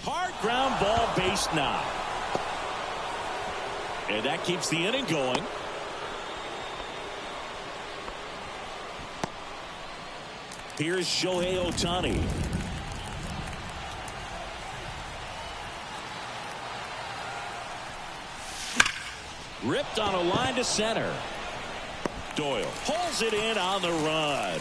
Hard ground ball, base knock. And that keeps the inning going. Here's Shohei Ohtani. Ripped on a line to center. Doyle pulls it in on the run.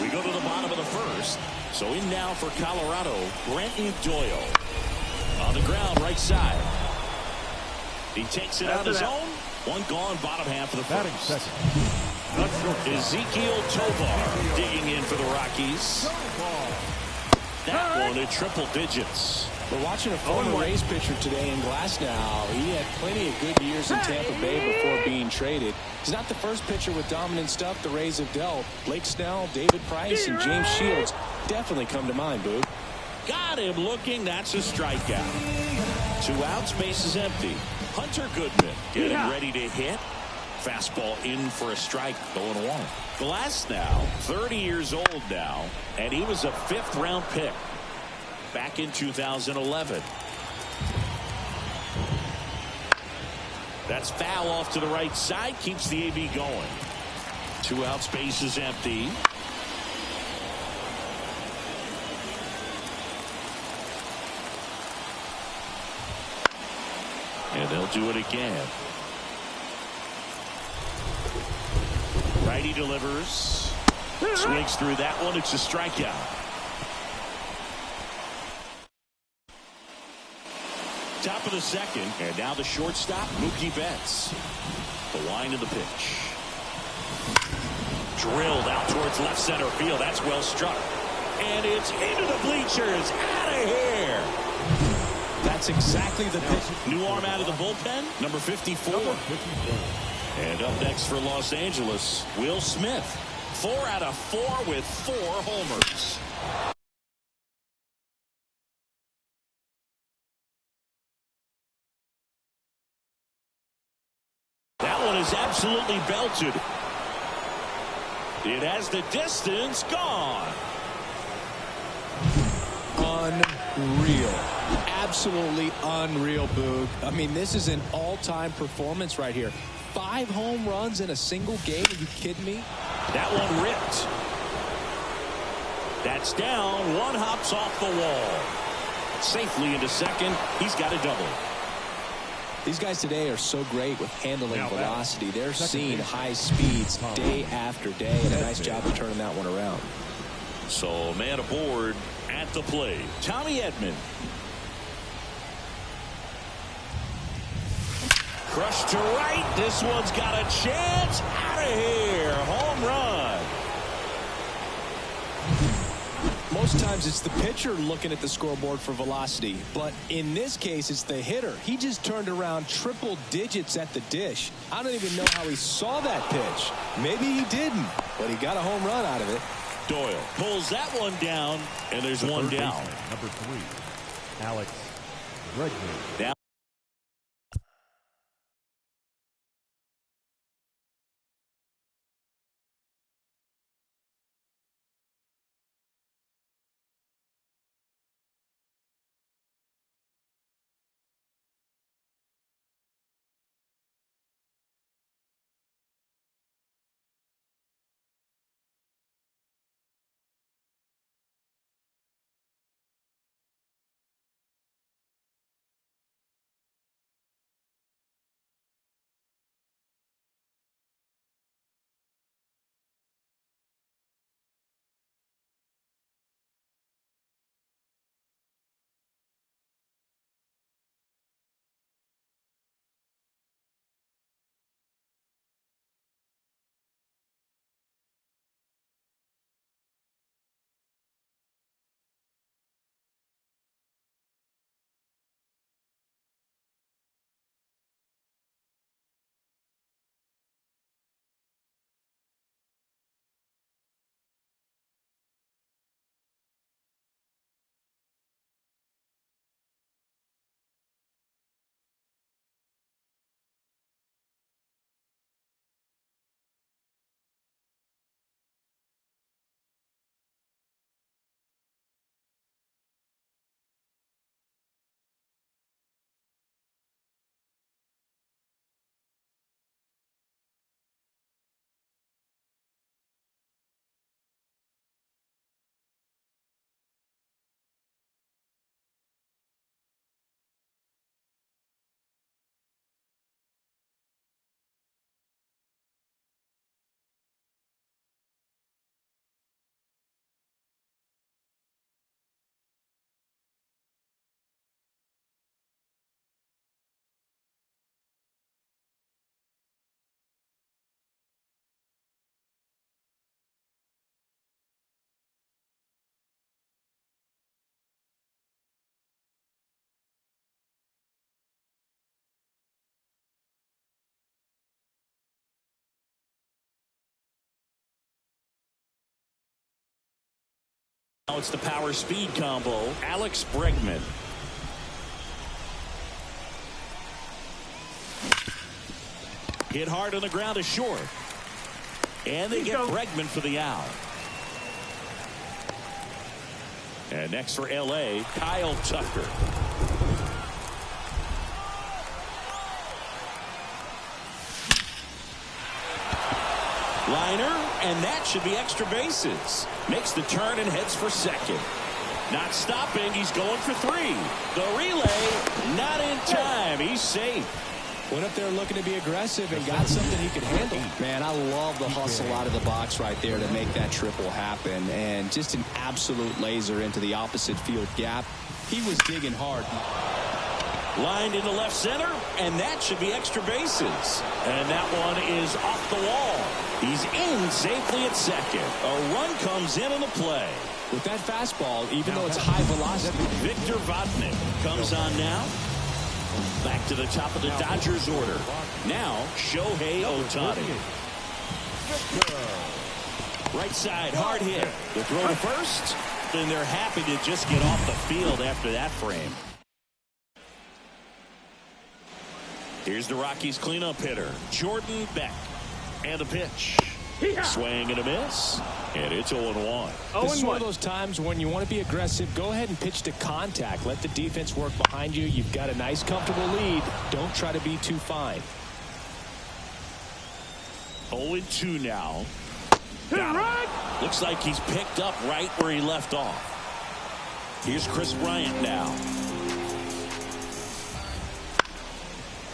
We go to the bottom of the first. So in now for Colorado, Brenton Doyle. On the ground, right side. He takes it on his own. One gone, bottom half of the first. Ezekiel Tovar digging in for the Rockies. That one at triple digits. We're watching a former Rays pitcher today in Glasnow. He had plenty of good years in Tampa Bay before being traded. He's not the first pitcher with dominant stuff the Rays have dealt. Blake Snell, David Price, and James Shields definitely come to mind, Boog. Got him looking. That's a strikeout. 2 outs, base is empty. Hunter Goodman getting ready to hit. Fastball in for a strike, 0-1. Glasnow, 30 years old now, and he was a 5th-round pick back in 2011. That's foul off to the right side, keeps the AB going. 2 outs, base is empty. And they'll do it again. Righty delivers. Swings through that one. It's a strikeout. Top of the second. And now the shortstop, Mookie Betts. The line of the pitch. Drilled out towards left center field. That's well struck. And it's into the bleachers. Out of here. That's exactly the pitch. New arm out of the bullpen, number 54. And up next for Los Angeles, Will Smith. 4 out of 4 with 4 homers. That one is absolutely belted. It has the distance gone. Unreal. Absolutely unreal, Boog. I mean, this is an all-time performance right here. 5 home runs in a single game. Are you kidding me? That one ripped. That's down. One hops off the wall. Safely into second. He's got a double. These guys today are so great with handling velocity. They're seeing high speeds day after day, and a nice job of turning that one around. So, man aboard at the plate. Tommy Edman. Crushed to right. This one's got a chance. Out of here. Home run. Most times it's the pitcher looking at the scoreboard for velocity, but in this case it's the hitter. He just turned around triple digits at the dish. I don't even know how he saw that pitch. Maybe he didn't, but he got a home run out of it. Doyle pulls that one down, and there's one down. Number 3, Alex Bregman. Now it's the power speed combo. Alex Bregman. Hit hard on the ground to short. And they get Bregman for the out. And next for LA, Kyle Tucker. Liner, and that should be extra bases. Makes the turn and heads for second. Not stopping, he's going for three. The relay, not in time. He's safe. Went up there looking to be aggressive and got something he could handle. Man, I love the hustle out of the box right there to make that triple happen. And just an absolute laser into the opposite field gap. He was digging hard. Lined into left center, and that should be extra bases. And that one is off the wall. He's in safely at second. A run comes in on the play. With that fastball, even though it's high velocity. Victor Vodnik comes on now. Back to the top of the Dodgers order. Now, Shohei Ohtani. Right side, hard hit. The throw to first, and they're happy to just get off the field after that frame. Here's the Rockies cleanup hitter, Jordan Beck. And a pitch. Swing and a miss. And it's 0-1. This is one of those times when you want to be aggressive. Go ahead and pitch to contact. Let the defense work behind you. You've got a nice, comfortable lead. Don't try to be too fine. 0-2 now. Looks like he's picked up right where he left off. Here's Chris Bryant now.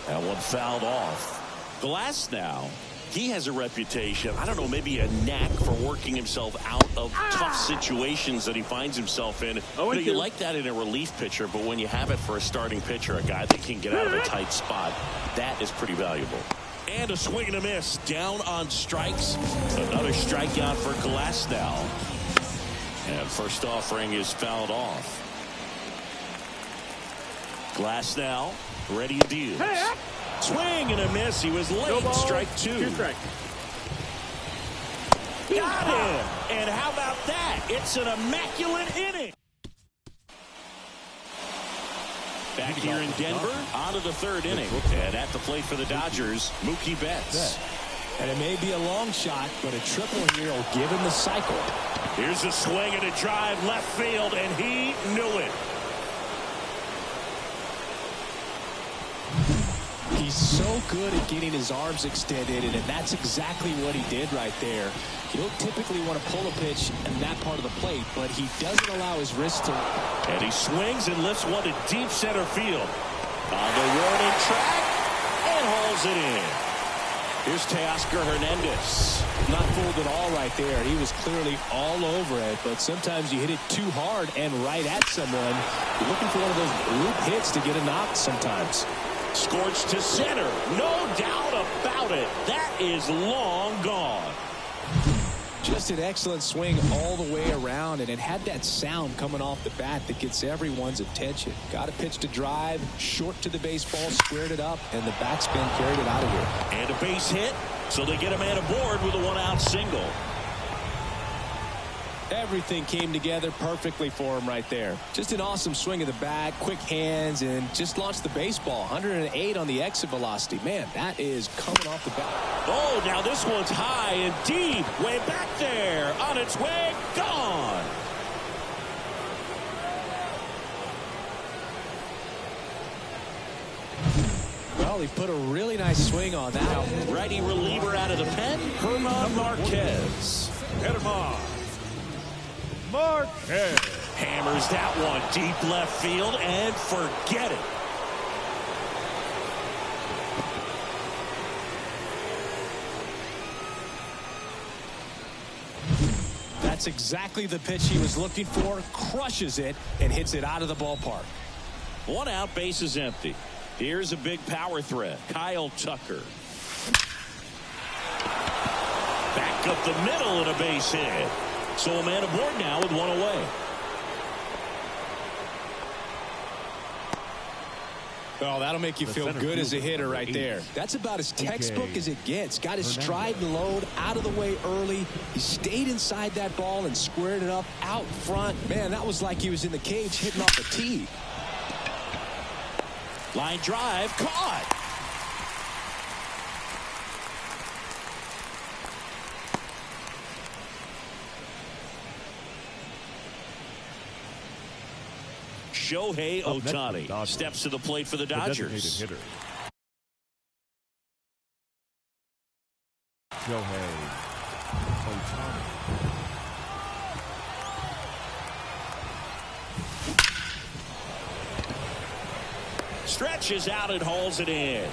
That one fouled off. Glass now. He has a reputation, I don't know, maybe a knack for working himself out of tough situations that he finds himself in. You like that in a relief pitcher, but when you have it for a starting pitcher, a guy that can get out of a tight spot, that is pretty valuable. And a swing and a miss. Down on strikes. Another strikeout for Glass now. And first offering is fouled off. Glass now, ready to deal. Swing and a miss. He was late. Strike two. Got him. And how about that? It's an immaculate inning. Back here in Denver, on to the third inning. And at the plate for the Dodgers, Mookie Betts. And it may be a long shot, but a triple here will give him the cycle. Here's a swing and a drive left field, and he knew it. He's so good at getting his arms extended, and that's exactly what he did right there. You don't typically want to pull a pitch in that part of the plate, but he doesn't allow his wrist to. And he swings and lifts one to deep center field. On the warning track, and hauls it in. Here's Teoscar Hernandez. Not fooled at all right there. He was clearly all over it, but sometimes you hit it too hard and right at someone. You're looking for one of those loop hits to get a knock sometimes. Scorched to center. No doubt about it. That is long gone. Just an excellent swing all the way around, and it had that sound coming off the bat that gets everyone's attention. Got a pitch to drive, short to the baseball, squared it up, and the backspin carried it out of here. And a base hit, so they get a man aboard with a one-out single. Everything came together perfectly for him right there. Just an awesome swing of the bat, quick hands, and just launched the baseball. 108 on the exit velocity. Man, that is coming off the bat. Oh, now this one's high and deep. Way back there. On its way. Gone. Well, he put a really nice swing on that. Righty reliever out of the pen, Herman Marquez. Herman Marquez hammers that one deep left field and forget it. That's exactly the pitch he was looking for. Crushes it and hits it out of the ballpark. One out, base is empty. Here's a big power threat, Kyle Tucker. Back up the middle and a base hit. So a man aboard now with one away. Oh, that'll make you feel good as a hitter right there. That's about as textbook as it gets. Got his stride and load out of the way early. He stayed inside that ball and squared it up out front. Man, that was like he was in the cage hitting off the tee. Line drive, caught. Shohei Ohtani steps to the plate for the Dodgers. Hitter. Shohei Ohtani. Stretches out and hauls it in.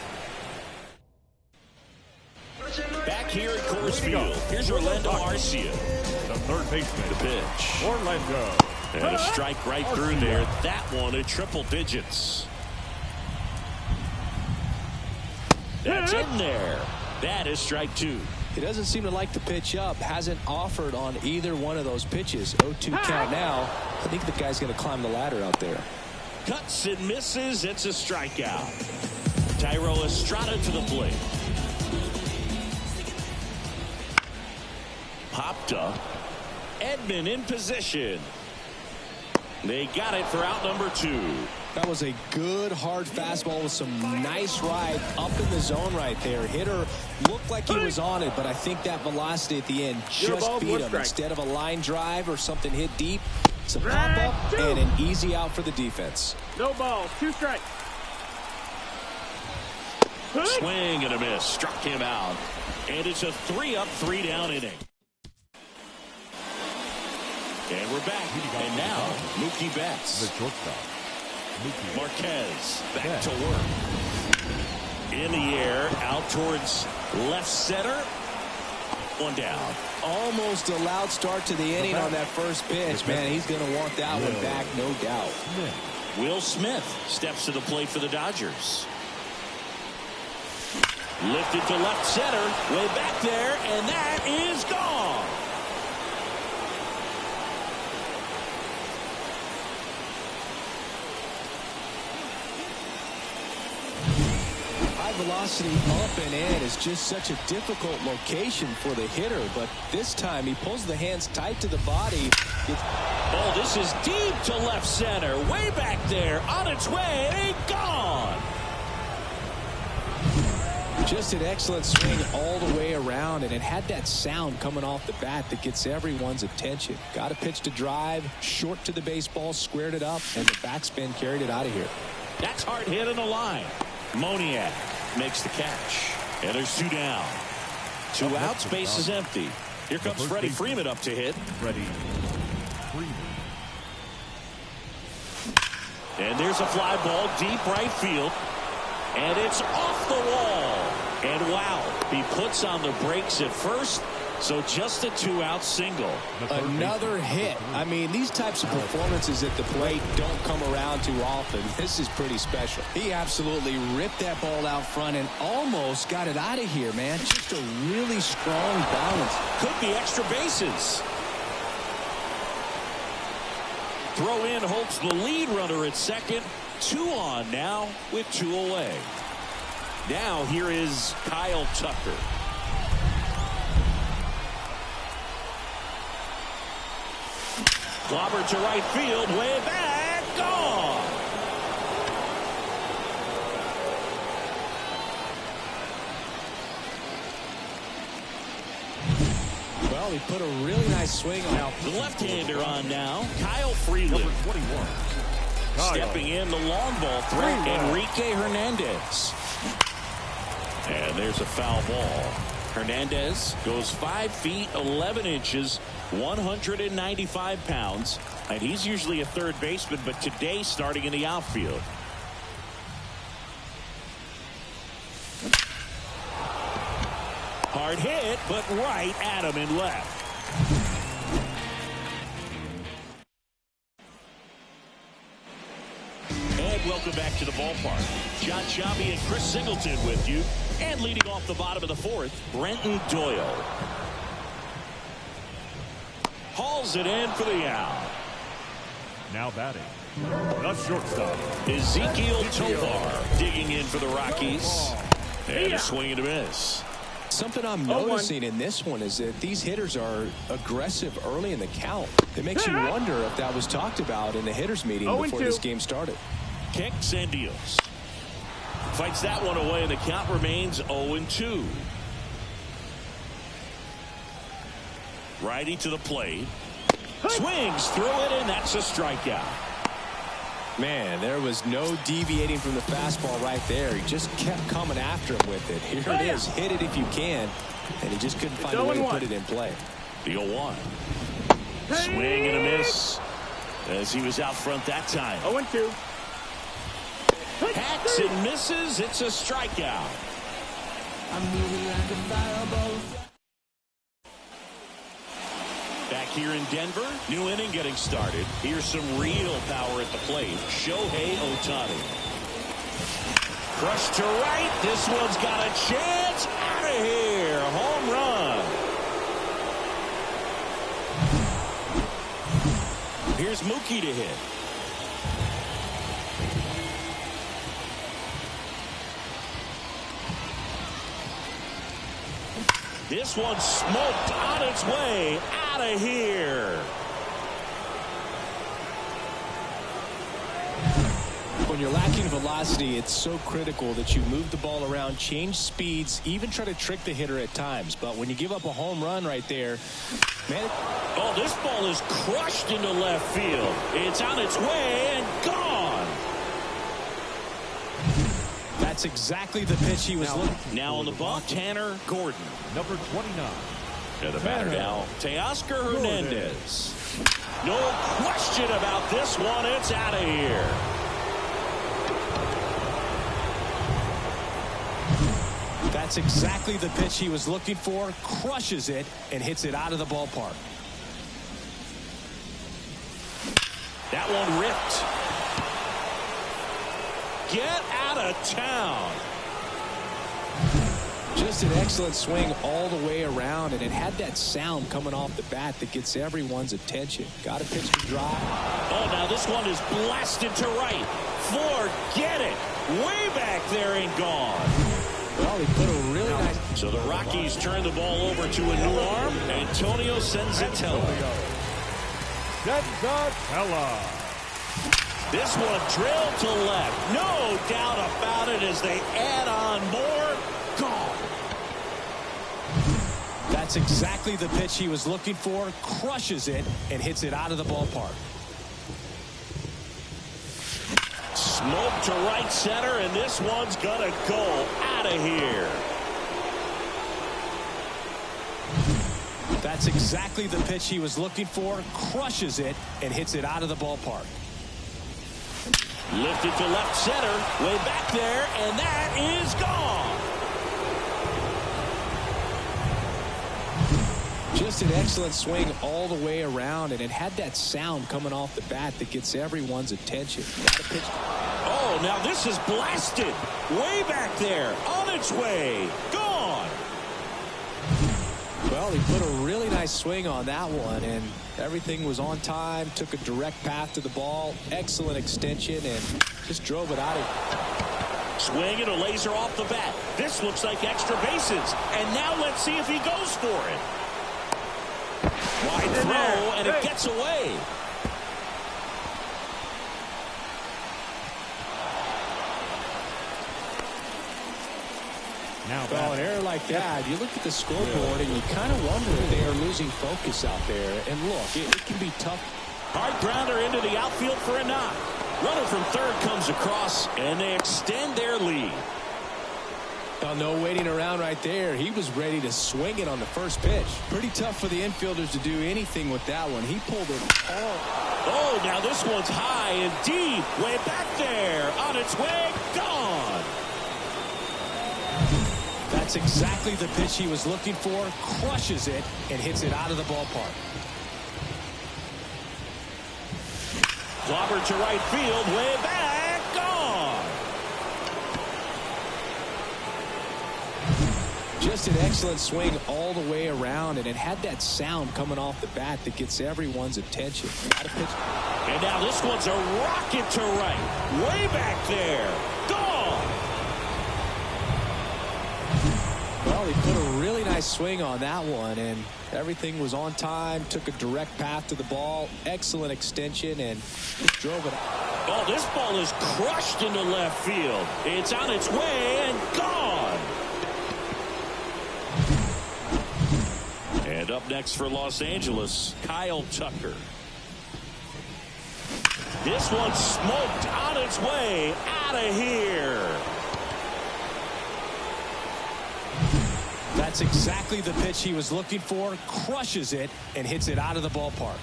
Back here at Coors Field, here's Orlando Arcia. The third baseman. The pitch. Orlando. And a strike right through there. That one in triple digits. That's in there. That is strike two. He doesn't seem to like to pitch up. Hasn't offered on either one of those pitches. 0-2 count now. I think the guy's going to climb the ladder out there. Cuts and misses. It's a strikeout. Thairo Estrada to the plate. Popped up. Edman in position. They got it for out number two. That was a good hard fastball with some nice ride up in the zone right there. Hitter looked like he was on it, but I think that velocity at the end just beat him. Instead of a line drive or something hit deep, it's a pop up and an easy out for the defense. No balls, 2 strikes. Swing and a miss. Struck him out. And it's a 3-up, 3-down inning. And we're back. And now, Mookie Betts. The shortstop. Marquez back to work. In the air, out towards left center. One down. Almost a loud start to the inning on that first pitch. Man, he's going to want that one back, no doubt. Will Smith steps to the plate for the Dodgers. Lifted to left center. Way back there, and that is gone. Velocity up and in is just such a difficult location for the hitter, but this time he pulls the hands tight to the body. Oh, this is deep to left center, way back there, on its way, gone. Just an excellent swing all the way around, and it had that sound coming off the bat that gets everyone's attention. Got a pitch to drive, short to the baseball, squared it up, and the backspin carried it out of here. That's hard hit in the line. Moniak makes the catch. And there's 2 down. 2 out, space is empty. Here comes Freddie Freeman up to hit. Freddie Freeman. And there's a fly ball deep right field. And it's off the wall. And wow, he puts on the brakes at first. So just a 2-out single. Another hit. I mean, these types of performances at the plate don't come around too often. This is pretty special. He absolutely ripped that ball out front and almost got it out of here, man. Just a really strong balance. Could be extra bases. Throw in Holt's the lead runner at second. 2 on now with 2 away. Now here is Kyle Tucker. Clobber to right field, way back, gone. Well, he put a really nice swing on. The left-hander on now, Kyle Freeland. Number 21. Stepping in the long ball threat, Enrique Hernandez. And there's a foul ball. Hernandez goes 5 feet 11 inches, 195 pounds, and he's usually a third baseman, but today starting in the outfield. Hard hit, but right at him and left. And welcome back to the ballpark. John Sciambi and Chris Singleton with you. And leading off the bottom of the 4th, Brenton Doyle. Hauls it in for the out. Now batting, the shortstop. Ezekiel Tovar digging in for the Rockies. And a swing and a miss. Something I'm noticing in this one is that these hitters are aggressive early in the count. It makes you wonder if that was talked about in the hitters meeting before this game started. Kicks and deals. Fights that one away, and the count remains 0-2. Righty to the plate. Swings through it, and that's a strikeout. Man, there was no deviating from the fastball right there. He just kept coming after him with it. Here it is. Hit it if you can. And he just couldn't find a way to put it in play. The 0-1. Swing and a miss as he was out front that time. 0-2. Hacks and misses. It's a strikeout. I'm moving like a fireball. Back here in Denver, new inning getting started. Here's some real power at the plate. Shohei Ohtani. Crushed to right. This one's got a chance. Out of here. Home run. Here's Mookie to hit. This one's smoked on its way out of here. When you're lacking velocity, it's so critical that you move the ball around, change speeds, even try to trick the hitter at times. But when you give up a home run right there, man. Oh, this ball is crushed into left field. It's on its way and gone. That's exactly the pitch he was looking for. Now on the bump, Tanner Gordon. Number 29. And the batter now, Teoscar Hernandez. No question about this one. It's out of here. That's exactly the pitch he was looking for. Crushes it and hits it out of the ballpark. That one ripped. Get out of town. Just an excellent swing all the way around, and it had that sound coming off the bat that gets everyone's attention. Got a pitch to drive. Oh, now this one is blasted to right. Forget it. Way back there and gone. Well, he put a really nice. So the Rockies turn the ball over to a new arm. Antonio Senzatella. Senzatella. This one drilled to left. No doubt about it as they add on more. Gone. That's exactly the pitch he was looking for. Crushes it and hits it out of the ballpark. Smoke to right center, and this one's gonna go out of here. That's exactly the pitch he was looking for. Crushes it and hits it out of the ballpark. Lifted to left center, way back there, and that is gone. Just an excellent swing all the way around, and it had that sound coming off the bat that gets everyone's attention. Got a pitch. Oh, now this is blasted. Way back there, on its way, gone. Well, he put a really nice swing on that one, and everything was on time. Took a direct path to the ball. Excellent extension, and just drove it out of. Swing and a laser off the bat. This looks like extra bases. And now let's see if he goes for it. Wide throw, and it gets away. Now Well, an error like that, you look at the scoreboard and you kind of wonder if they are losing focus out there. And look, it can be tough. Hard grounder into the outfield for a knock. Runner from third comes across, and they extend their lead. Well, no waiting around right there. He was ready to swing it on the first pitch. Pretty tough for the infielders to do anything with that one. He pulled it all. Oh, now this one's high and deep. Way back there. On its way. Gone. That's exactly the pitch he was looking for. Crushes it and hits it out of the ballpark. Clobber to right field. Way back. Gone. Just an excellent swing all the way around, and it had that sound coming off the bat that gets everyone's attention. Got a pitch. And now this one's a rocket to right. Way back there. Gone. Well, he put a really nice swing on that one, and everything was on time. Took a direct path to the ball. Excellent extension, and just drove it out. Oh, this ball is crushed into left field. It's on its way and gone. And up next for Los Angeles, Kyle Tucker. This one's smoked on its way out of here. That's exactly the pitch he was looking for. Crushes it and hits it out of the ballpark.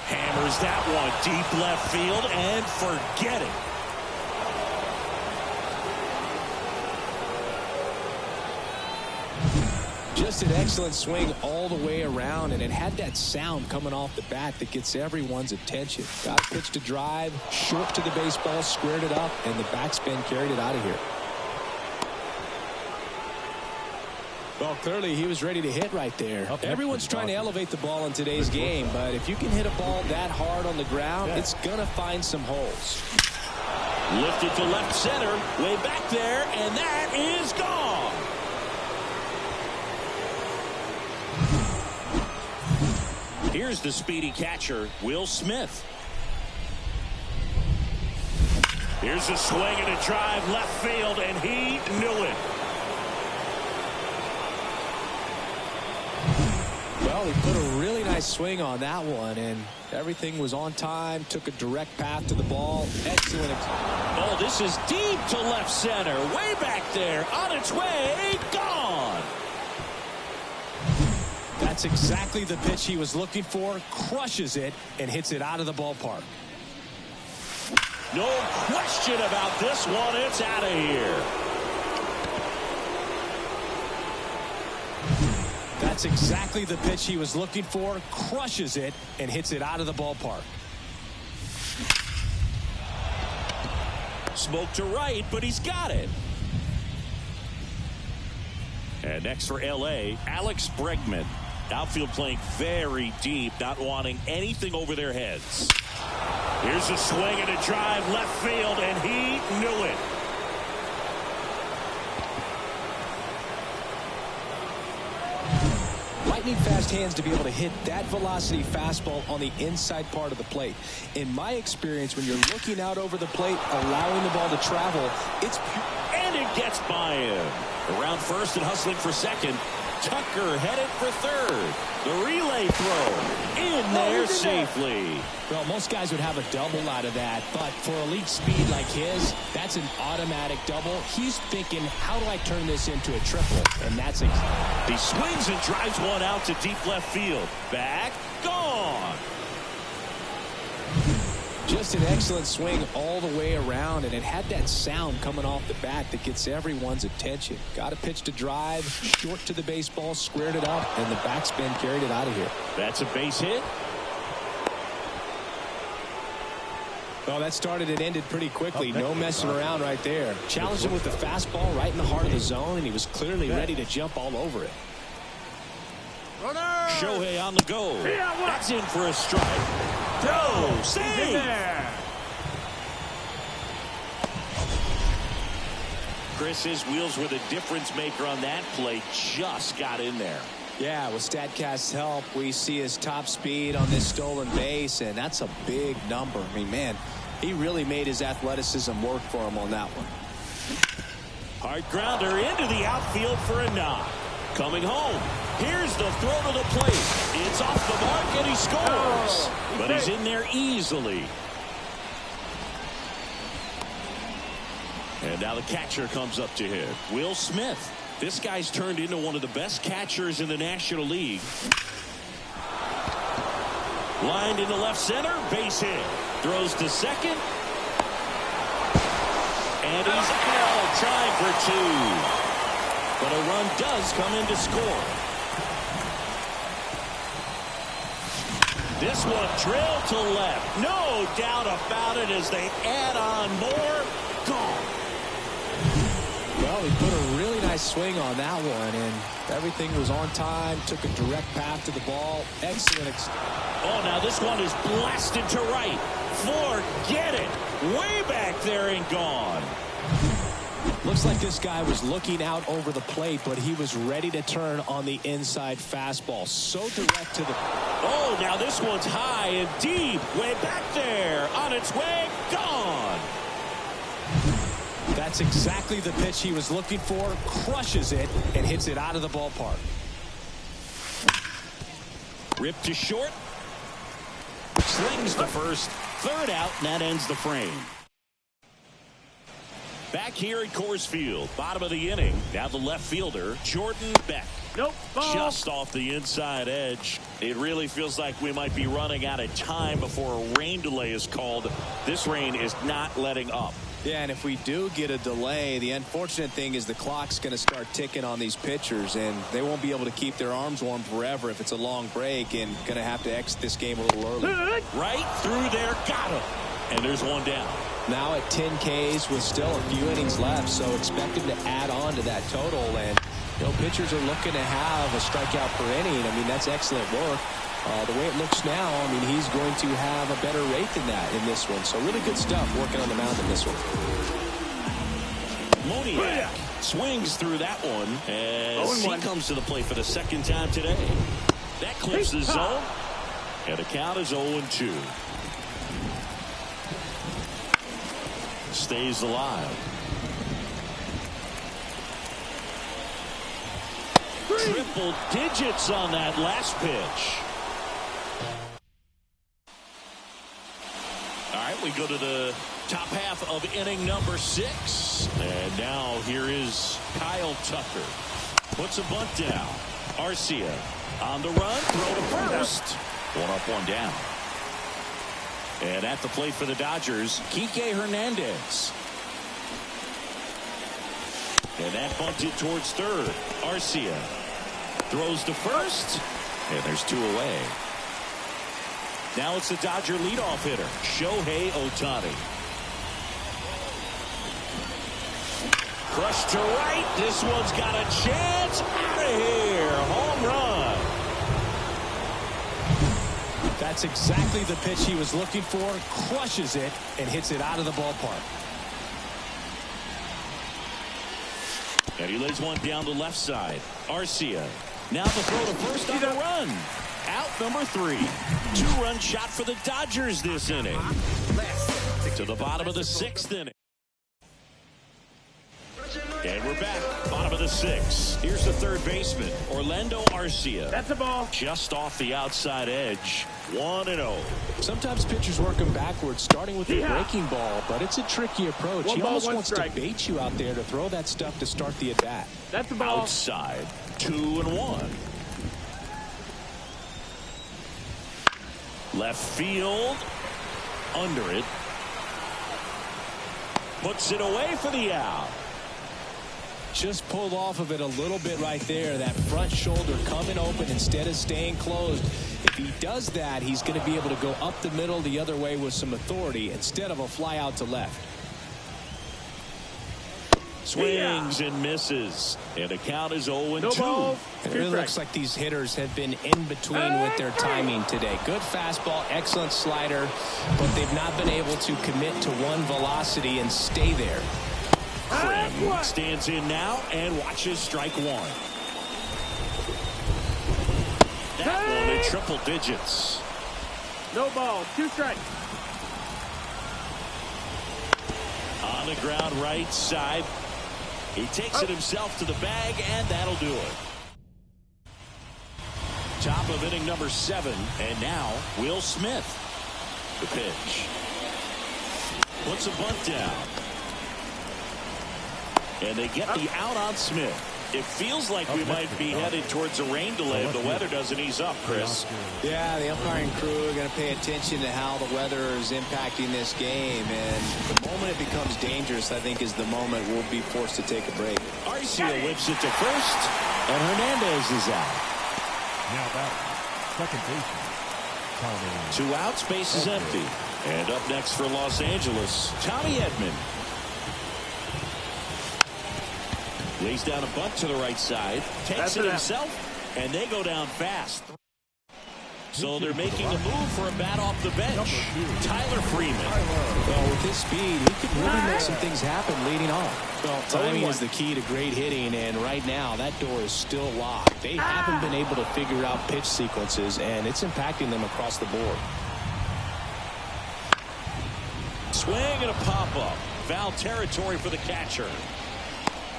Hammers that one deep left field and forget it. Just an excellent swing all the way around, and it had that sound coming off the bat that gets everyone's attention. Got a pitch to drive, short to the baseball, squared it up, and the backspin carried it out of here. Well, clearly he was ready to hit right there. Everyone's trying to elevate the ball in today's game, but if you can hit a ball that hard on the ground, it's going to find some holes. Lifted to left center, way back there, and that is gone. Here's the speedy catcher, Will Smith. Here's a swing and a drive left field, and he knew it. Well, he put a really nice swing on that one, and everything was on time. Took a direct path to the ball. Excellent. Oh, this is deep to left center, way back there, on its way, gone. That's exactly the pitch he was looking for. Crushes it and hits it out of the ballpark. No question about this one. It's out of here. That's exactly the pitch he was looking for. Crushes it and hits it out of the ballpark. Smoke to right, but he's got it. And next for L.A., Alex Bregman. Outfield playing very deep, not wanting anything over their heads. Here's a swing and a drive left field, and he knew it. Lightning fast hands to be able to hit that velocity fastball on the inside part of the plate. In my experience, when you're looking out over the plate, allowing the ball to travel, it's... And it gets by him. Around first and hustling for second. Tucker headed for third. The relay throw in there safely. Well, most guys would have a double out of that, but for elite speed like his, that's an automatic double. He's thinking, how do I turn this into a triple? And that's it. He swings and drives one out to deep left field. Back, gone. Just an excellent swing all the way around, and it had that sound coming off the bat that gets everyone's attention. Got a pitch to drive, short to the baseball, squared it up, and the backspin carried it out of here. That's a base hit. Well, that started and ended pretty quickly. No messing around right there. Challenged him with the fastball right in the heart of the zone, and he was clearly ready to jump all over it. Shohei on the go. That's in for a strike. No, save! Chris, his wheels were the difference maker on that play. Just got in there. Yeah, with StatCast's help, we see his top speed on this stolen base, and that's a big number. I mean, man, he really made his athleticism work for him on that one. Hard grounder into the outfield for a knock. Coming home. Here's the throw to the plate. It's off the mark, and he scores. But he's in there easily. And now the catcher comes up to hit. Will Smith. This guy's turned into one of the best catchers in the National League. Lined into left center. Base hit. Throws to second. And he's out, trying for two. But a run does come in to score. This one drilled to left. No doubt about it as they add on more. Gone. Well, he put a really nice swing on that one, and everything was on time, took a direct path to the ball. Excellent. Oh, now this one is blasted to right. Forget it. Way back there and gone. Looks like this guy was looking out over the plate, but he was ready to turn on the inside fastball. So direct to the... Oh, now this one's high and deep. Way back there. On its way. Gone. That's exactly the pitch he was looking for. Crushes it and hits it out of the ballpark. Ripped to short. Slings to first. Third out, and that ends the frame. Back here at Coors Field, bottom of the inning. Now the left fielder, Jordan Beck. Nope. Ball. Just off the inside edge. It really feels like we might be running out of time before a rain delay is called. This rain is not letting up. Yeah, and if we do get a delay, the unfortunate thing is the clock's going to start ticking on these pitchers, and they won't be able to keep their arms warm forever if it's a long break, and going to have to exit this game a little early. Right through there, got him. And there's one down. Now at 10 Ks with still a few innings left, so expect him to add on to that total. And, you know, pitchers are looking to have a strikeout per inning. I mean, that's excellent work. The way it looks now, I mean, he's going to have a better rate than that in this one. So really good stuff working on the mound in this one. Moniak swings through that one as he comes to the plate for the second time today. That clips the zone, and the count is 0-2. Stays alive. Triple digits on that last pitch. All right, we go to the top half of inning number 6. And now here is Kyle Tucker. Puts a bunt down. Arcia on the run. Throw to first. One up, one down. And at the plate for the Dodgers, Kike Hernandez. And that bunted towards third. Arcia throws to first. And there's 2 away. Now it's the Dodger leadoff hitter, Shohei Ohtani. Crushed to right. This one's got a chance. Out of here. Home run. That's exactly the pitch he was looking for. Crushes it and hits it out of the ballpark. And he lays one down the left side. Arcia. Now the throw to first on the run. Out number 3. 2-run shot for the Dodgers this inning. To the bottom of the 6th inning. And we're back. Bottom of the 6th. Here's the third baseman, Orlando Arcia. That's a ball. Just off the outside edge. 1-0. Sometimes pitchers work him backwards, starting with the breaking ball, but it's a tricky approach. One he ball, almost one wants strike. to bait you out there to throw that stuff to start the at-bat. That's a ball. Outside. 2-1. Left field. Under it. Puts it away for the out. Just pulled off of it a little bit right there. That front shoulder coming open instead of staying closed. If he does that, he's going to be able to go up the middle the other way with some authority instead of a fly out to left. Swings and misses. And the count is 0-2. No balls. It really looks like these hitters have been in between with their timing today. Good fastball, excellent slider, but they've not been able to commit to one velocity and stay there. Krim stands in now and watches strike 1. That one in triple digits. No ball. 2 strikes. On the ground right side. He takes it himself to the bag, and that'll do it. Top of inning number 7, and now Will Smith. The pitch. Puts a bunt down. And they get the out on Smith. It feels like we might be headed towards a rain delay if the weather doesn't ease up, Chris. Yeah, the umpiring crew are going to pay attention to how the weather is impacting this game. And the moment it becomes dangerous, I think, is the moment we'll be forced to take a break. Arcia whips it to first, and Hernandez is out. Now back. Second baseman. Tommy. 2 outs, base is empty. And up next for Los Angeles, Tommy Edman. Lays down a bunt to the right side. Takes it himself, and they go down fast. So they're making a move for a bat off the bench. Tyler Freeman. Well, with his speed, he could really make some things happen leading off. Well, timing is the key to great hitting, and right now that door is still locked. They haven't been able to figure out pitch sequences, and it's impacting them across the board. Swing and a pop-up. Foul territory for the catcher.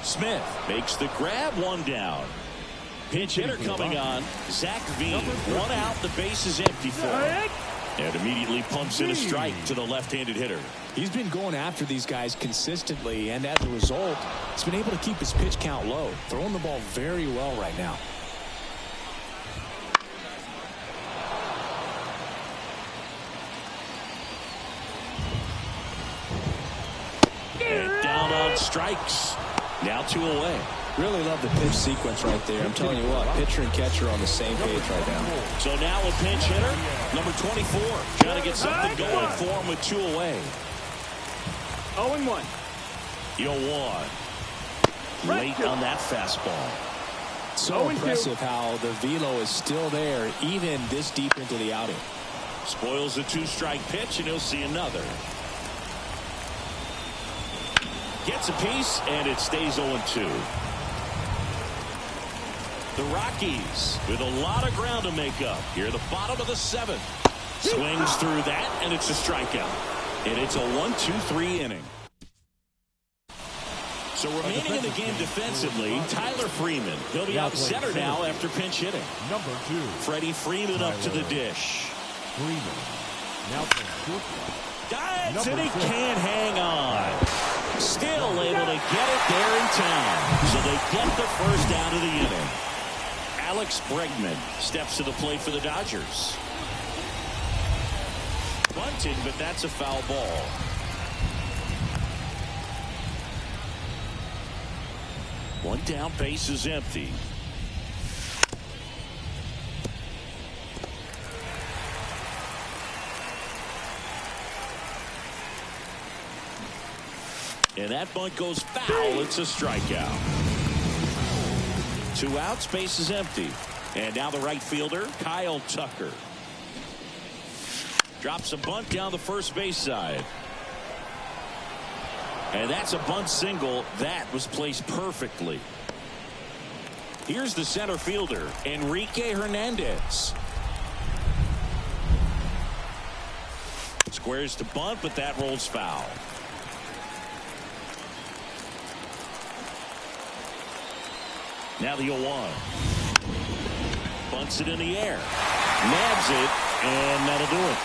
Smith makes the grab, one down. Pinch hitter coming on. Zach Veen. One out. The base is empty for him. And immediately pumps in a strike to the left-handed hitter. He's been going after these guys consistently, and as a result, he's been able to keep his pitch count low. Throwing the ball very well right now. And down on strikes. Now 2 away. Really love the pitch sequence right there. I'm telling you what, pitcher and catcher are on the same page right now. So now a pinch hitter, number 24, trying to get something going for him with 2 away. 0-1. 0-1. Late on that fastball. So impressive how the velo is still there, even this deep into the outing. Spoils the 2-strike pitch, and he'll see another. Gets a piece, and it stays 0-2. The Rockies with a lot of ground to make up. Here, the bottom of the 7th. Swings through that, and it's a strikeout. And it's a 1-2-3 inning. So remaining in the game defensively, Tyler Freeman. He'll be out center now after pinch hitting. Number 2. Freddie Freeman up to the dish. Freeman. Now playing shortstop. Dives, and he can't hang on. Still able to get it there in time. So they get the first out of the inning. Alex Bregman steps to the plate for the Dodgers. Bunted, but that's a foul ball. One down, base is empty. And that bunt goes foul. It's a strikeout. 2 outs, base is empty. And now the right fielder, Kyle Tucker. Drops a bunt down the first base side. And that's a bunt single. That was placed perfectly. Here's the center fielder, Enrique Hernandez. Squares to bunt, but that rolls foul. Now the 0-1. Bunts it in the air. Nabs it, and that'll do it.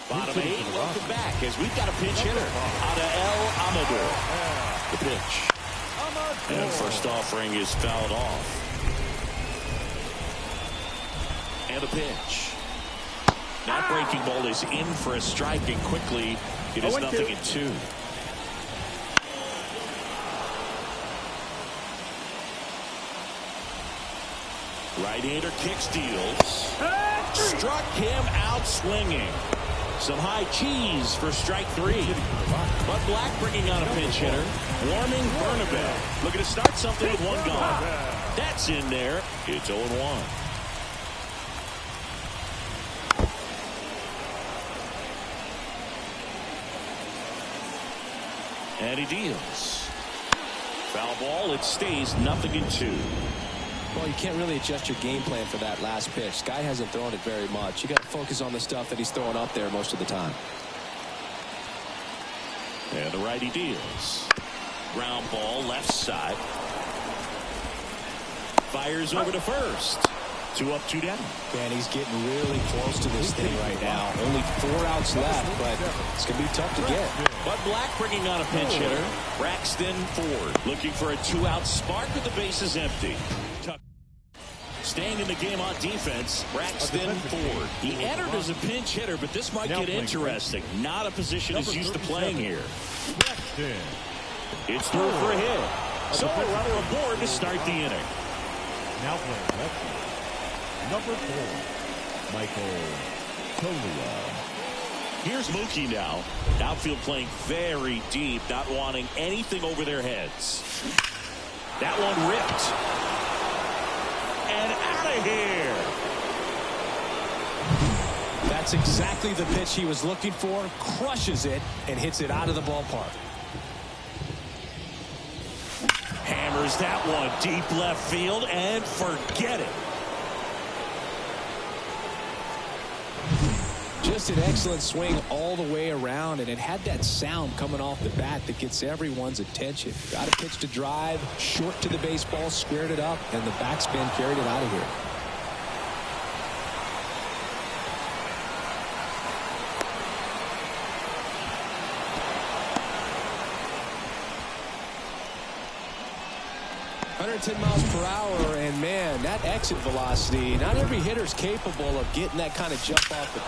Bottom 8, welcome back as we've got a pinch hitter out of El Amador. The pitch. And first offering is fouled off. And the pitch. That breaking ball is in for a strike, and quickly it is 0-2. Right-hander kicks, deals. Struck him out swinging. Some high cheese for strike 3. Bud Black bringing on a pinch hitter. Warming Bernabeu. Looking to start something with 1 gone. That's in there. It's 0-1. And he deals. Foul ball. It stays 0-2. Well, you can't really adjust your game plan for that last pitch. Guy hasn't thrown it very much. You got to focus on the stuff that he's throwing up there most of the time. And the righty deals. Ground ball, left side. Fires over to first. 2 up, 2 down. Man, he's getting really close to this thing right now. Only 4 outs left, but it's going to be tough to get. Bud Black bringing on a pinch hitter. Braxton Ford looking for a 2-out spark with the bases empty. Staying in the game on defense, Braxton Ford. He entered as a pinch hitter, but this might get interesting. Not a position he's used to playing here. It's through for a hit. So a runner aboard to start the inning. Now playing lefty. Number 4, Michael Tolia. Here's Mookie now. Outfield playing very deep, not wanting anything over their heads. That one ripped. And out of here. That's exactly the pitch he was looking for. Crushes it and hits it out of the ballpark. Hammers that one deep left field and forget it. Just an excellent swing all the way around, and it had that sound coming off the bat that gets everyone's attention. Got a pitch to drive, short to the baseball, squared it up, and the backspin carried it out of here. .110 miles per hour, and man, that exit velocity, not every hitter's capable of getting that kind of jump off the.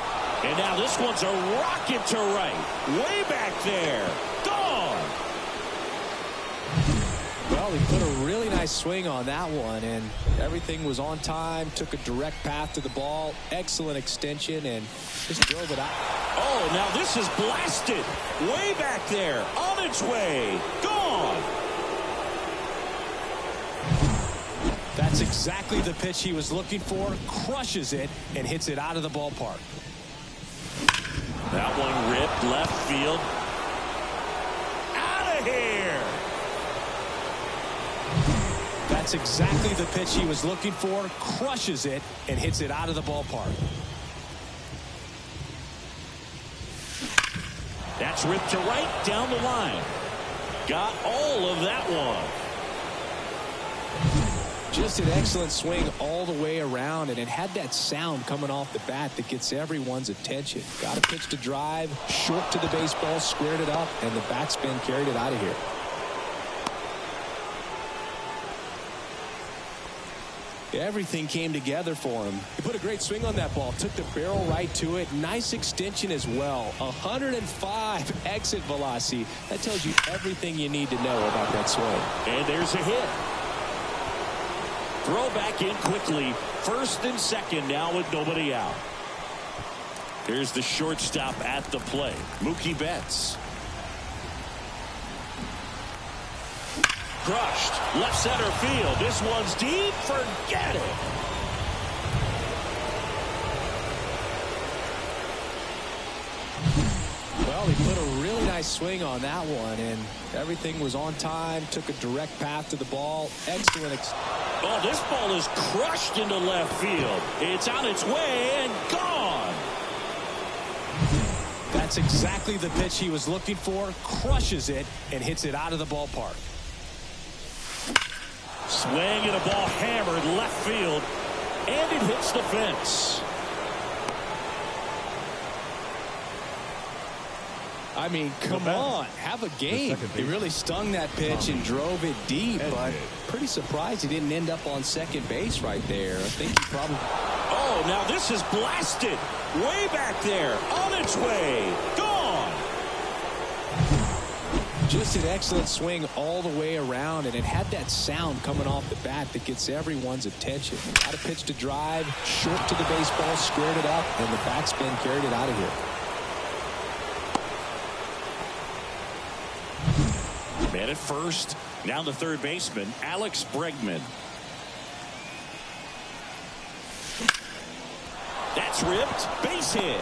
And now this one's a rocket to right. Way back there. Gone. Well, he put a really nice swing on that one, and everything was on time. Took a direct path to the ball. Excellent extension, and just drove it out. Oh, now this is blasted. Way back there. On its way. Gone. That's exactly the pitch he was looking for. Crushes it and hits it out of the ballpark. That one ripped left field. Out of here. That's exactly the pitch he was looking for. Crushes it and hits it out of the ballpark. That's ripped to right down the line. Got all of that one. Just an excellent swing all the way around, and it had that sound coming off the bat that gets everyone's attention. Got a pitch to drive, short to the baseball, squared it up, and the backspin carried it out of here. Everything came together for him. He put a great swing on that ball, took the barrel right to it. Nice extension as well. 105 exit velocity. That tells you everything you need to know about that swing. And there's a hit. Throw back in quickly. First and second now with nobody out. Here's the shortstop at the plate, Mookie Betts. Crushed. Left center field. This one's deep. Forget it. Well, he put a really nice swing on that one, and everything was on time. Took a direct path to the ball. Excellent. Oh, this ball is crushed into left field. It's on its way and gone. That's exactly the pitch he was looking for. Crushes it and hits it out of the ballpark. Swing and a ball hammered left field, and it hits the fence. I mean, come on, have a game. He really stung that pitch and drove it deep, but pretty surprised he didn't end up on second base right there. I think he probably. Oh, now this is blasted. Way back there, on its way, gone. Just an excellent swing all the way around, and it had that sound coming off the bat that gets everyone's attention. Got a pitch to drive, short to the baseball, squared it up, and the backspin carried it out of here. Man at first, now the third baseman, Alex Bregman. That's ripped, base hit.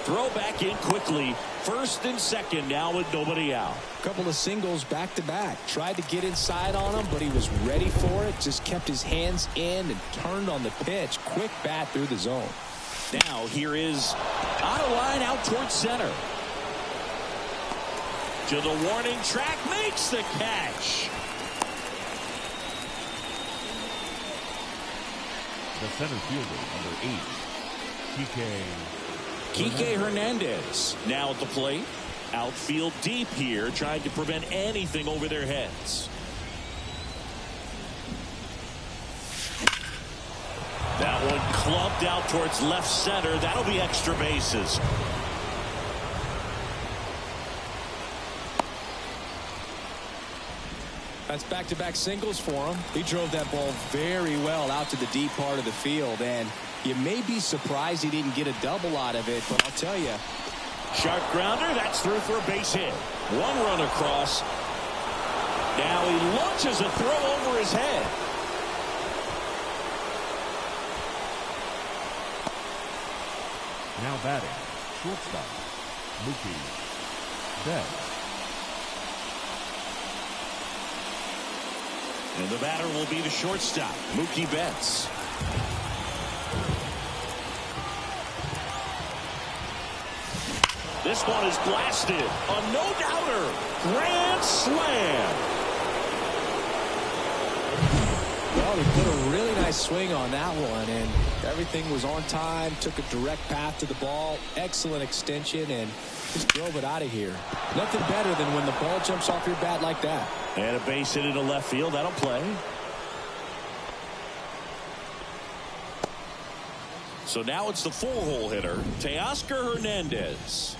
Throw back in quickly. First and second now with nobody out. Couple of singles back to back. Tried to get inside on him, but he was ready for it. Just kept his hands in and turned on the pitch. Quick bat through the zone. Now here is on a line out towards center. To the warning track, makes the catch. The center fielder, number 8, Kike Hernandez now at the plate. Outfield deep here, trying to prevent anything over their heads. That one clubbed out towards left center. That'll be extra bases. That's back-to-back singles for him. He drove that ball very well out to the deep part of the field, and You may be surprised he didn't get a double out of it, but I'll tell you. Sharp grounder, that's through for a base hit. One run across. Now he launches a throw over his head. Now batting, shortstop, Mookie Betts. And the batter will be the shortstop, Mookie Betts. This one is blasted. A no-doubter. Grand slam. Well, he put a really nice swing on that one, and everything was on time. Took a direct path to the ball. Excellent extension, and just drove it out of here. Nothing better than when the ball jumps off your bat like that. And a base hit into left field. That'll play. So now it's the four-hole hitter, Teoscar Hernandez.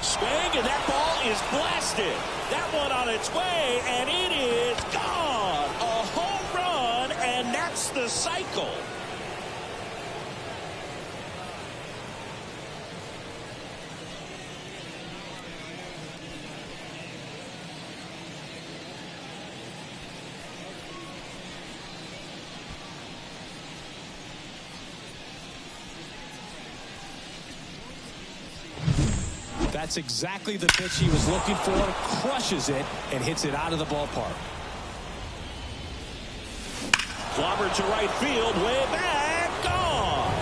Swing, and that ball is blasted. That one on its way, and it is gone. A home run, and that's the cycle. That's exactly the pitch he was looking for. Crushes it and hits it out of the ballpark. Clobbered to right field, way back, gone.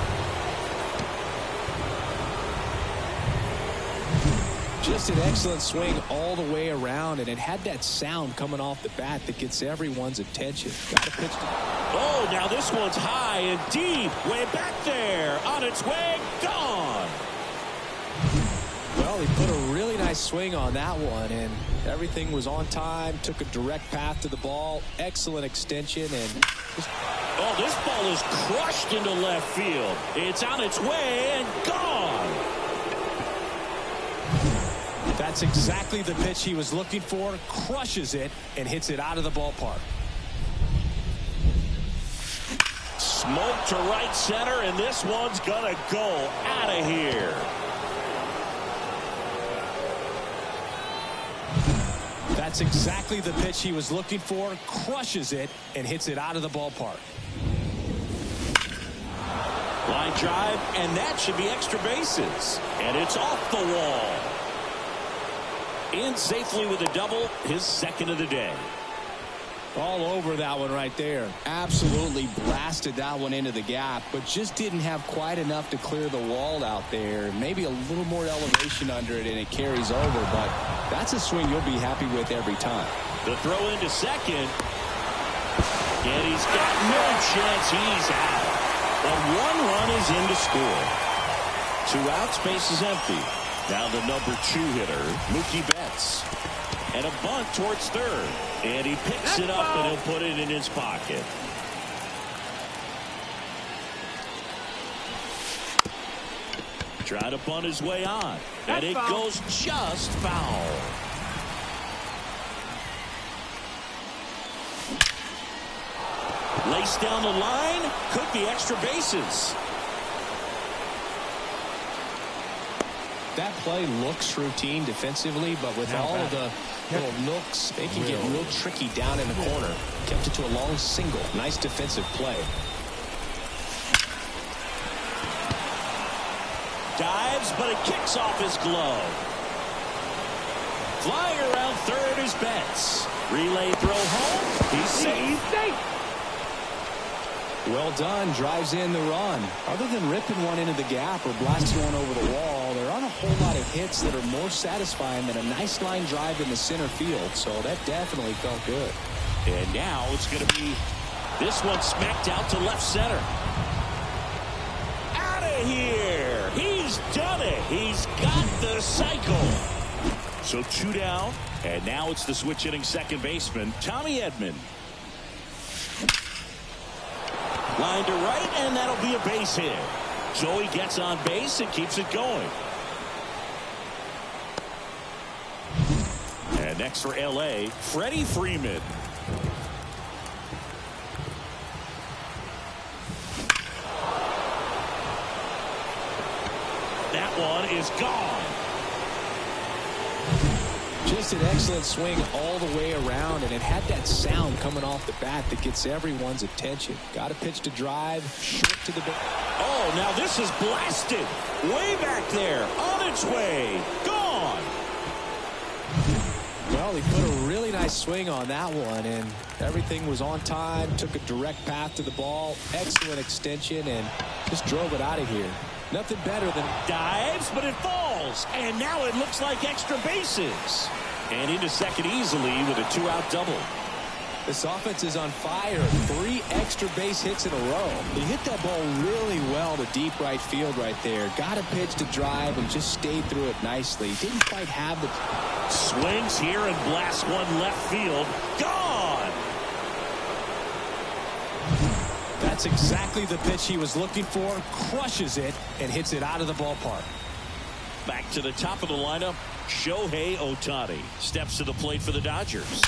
Just an excellent swing all the way around, and it had that sound coming off the bat that gets everyone's attention. Got a pitch. Oh, now this one's high and deep, way back there, on its way, gone. Well, he put a really nice swing on that one, and everything was on time. Took a direct path to the ball. Excellent extension, and oh, this ball is crushed into left field. It's on its way and gone. That's exactly the pitch he was looking for. Crushes it and hits it out of the ballpark. Smoke to right center, and this one's gonna go out of here. That's exactly the pitch he was looking for. Crushes it and hits it out of the ballpark. Line drive, and that should be extra bases. And it's off the wall. In safely with a double, his second of the day. All over that one right there. Absolutely blasted that one into the gap, but just didn't have quite enough to clear the wall out there. Maybe a little more elevation under it and it carries over, but that's a swing you'll be happy with every time. The throw into second. And he's got no chance. He's out. But one run is in to score. 2 outs, base is empty. Now the number 2 hitter, Mookie Betts. And a bunt towards third. And he picks it up and he'll put it in his pocket. Try to bunt his way on. And it goes just foul. Lace down the line. Could be extra bases. That play looks routine defensively, but with all of the little nooks, they can get real tricky down in the corner. Kept it to a long single. Nice defensive play. Dives, but it kicks off his glove. Flying around third is Betts. Relay throw home. He's safe. Well done. Drives in the run. Other than ripping one into the gap or blasting one over the wall, there aren't a whole lot of hits that are more satisfying than a nice line drive in the center field. So that definitely felt good. And now it's going to be this one smacked out to left center. Out of here. He's done it. He's got the cycle. So 2 down. And now it's the switch hitting second baseman, Tommy Edman. Line to right, and that'll be a base hit. So he gets on base and keeps it going. And next for L.A., Freddie Freeman. that one is gone. Just an excellent swing all the way around, and it had that sound coming off the bat that gets everyone's attention. Got a pitch to drive, short to the bat. Oh, now this is blasted. Way back there, on its way, gone. Well, he put a really nice swing on that one, and everything was on time, took a direct path to the ball, excellent extension, and just drove it out of here. Nothing better than dives, but it falls, and now it looks like extra bases. And into second easily with a 2-out double. This offense is on fire. 3 extra base hits in a row. He hit that ball really well to deep right field right there. Got a pitch to drive and just stayed through it nicely. Didn't quite have the swings here and blasts one left field. Gone. That's exactly the pitch he was looking for. Crushes it and hits it out of the ballpark. Back to the top of the lineup. Shohei Ohtani steps to the plate for the Dodgers.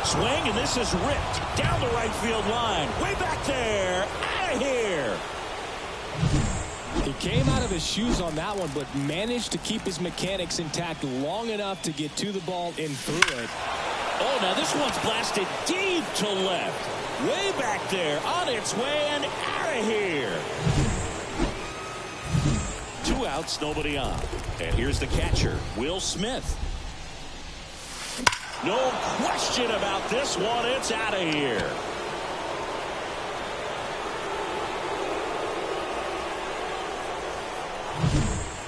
Swing, and this is ripped down the right field line. Way back there. Out of here. He came out of his shoes on that one, but managed to keep his mechanics intact long enough to get to the ball and through it. Oh, now this one's blasted deep to left. Way back there, on its way and out of here. 2 outs, nobody on. And here's the catcher, Will Smith. No question about this one, it's out of here.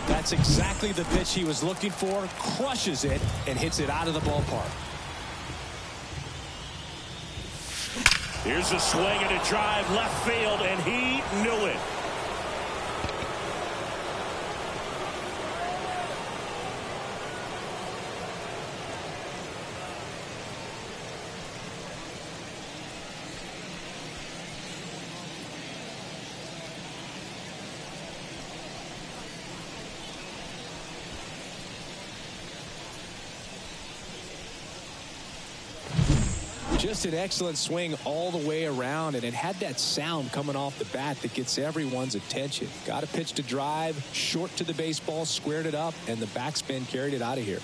That's exactly the pitch he was looking for. Crushes it and hits it out of the ballpark. Here's a swing and a drive left field, and he knew it. Just an excellent swing all the way around, and it had that sound coming off the bat that gets everyone's attention. Got a pitch to drive, short to the baseball, squared it up, and the backspin carried it out of here.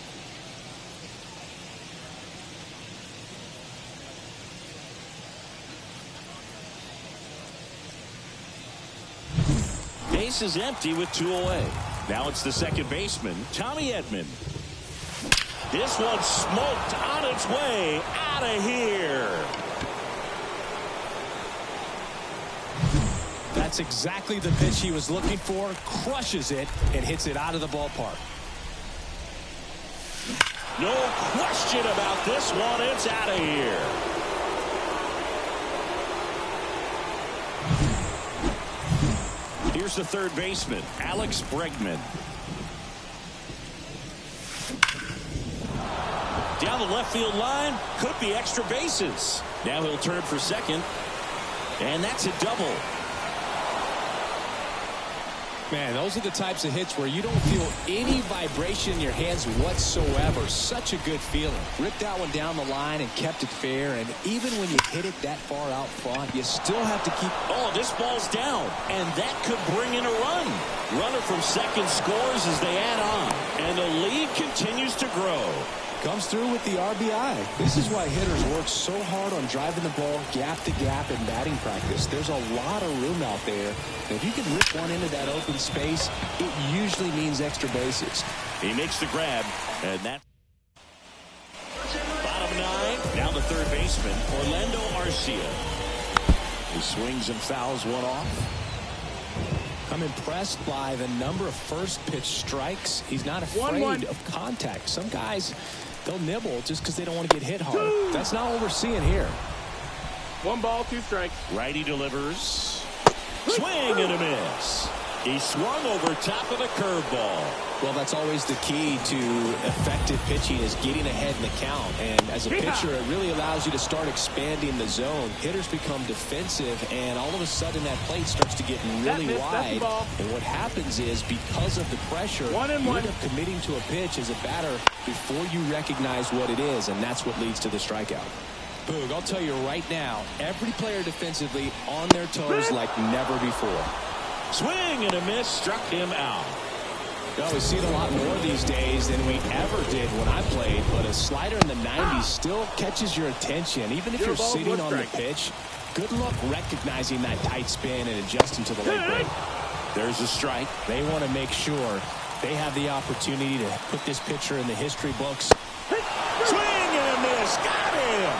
Base is empty with 2 away. Now it's the second baseman, Tommy Edman. This one's smoked on its way out of here. That's exactly the pitch he was looking for. Crushes it and hits it out of the ballpark. No question about this one. It's out of here. Here's the third baseman, Alex Bregman. Down the left field line, could be extra bases. Now he'll turn for second, and that's a double. Man, those are the types of hits where you don't feel any vibration in your hands whatsoever. Such a good feeling. Ripped that one down the line and kept it fair, and even when you hit it that far out front, you still have to keep... Oh, this ball's down, and that could bring in a run. Runner from second scores as they add on, and the lead continues to grow. Comes through with the RBI. This is why hitters work so hard on driving the ball gap to gap in batting practice. There's a lot of room out there. And if you can rip one into that open space, it usually means extra bases. He makes the grab, and that bottom 9. Now the third baseman, Orlando Arcia. He swings and fouls one off. I'm impressed by the number of first pitch strikes. He's not afraid of contact. Some guys, they'll nibble just because they don't want to get hit hard. That's not what we're seeing here. 1 ball, 2 strikes. Righty delivers. Swing and a miss. He swung over top of the curveball. Well, that's always the key to effective pitching, is getting ahead in the count. And as a pitcher, it really allows you to start expanding the zone. Hitters become defensive, and all of a sudden that plate starts to get really wide. And what happens is, because of the pressure, you end up committing to a pitch as a batter before you recognize what it is, and that's what leads to the strikeout. Boog, I'll tell you right now, every player defensively on their toes like never before. Swing and a miss, struck him out. Well, we see it a lot more these days than we ever did when I played, but a slider in the 90s still catches your attention, even if you're sitting on the pitch. Good luck recognizing that tight spin and adjusting to the late break. There's a strike. They want to make sure they have the opportunity to put this pitcher in the history books. Swing and a miss. Got him.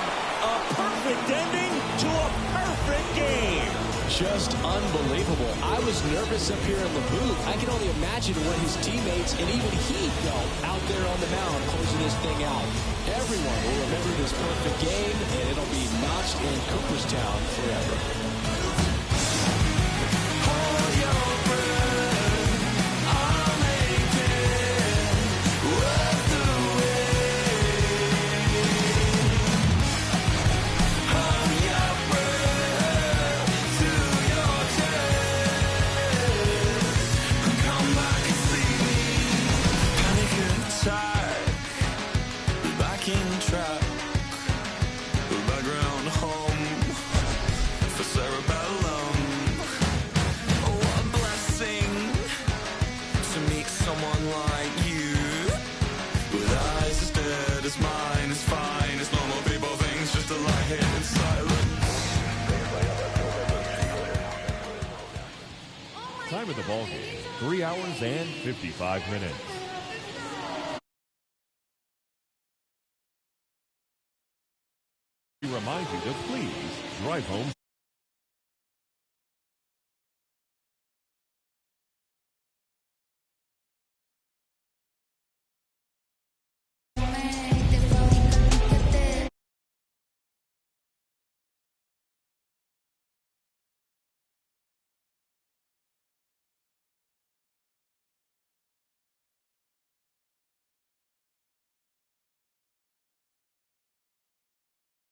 A perfect ending to a perfect game. Just unbelievable. I was nervous up here in the booth. I can only imagine what his teammates and even he felt out there on the mound closing this thing out. Everyone will remember this perfect game, and it'll be notched in Cooperstown forever. Hold your breath, I'll make it worth the wait. Hold your breath to your chest. Come back and see me. Panic attack, back in track. Background home for cerebellum. What a blessing to meet someone like you, with eyes as dead as mine, as fine as normal people, things just a lie here in silence. Time of the ball game, 3 hours and 55 minutes. We remind you to please drive home.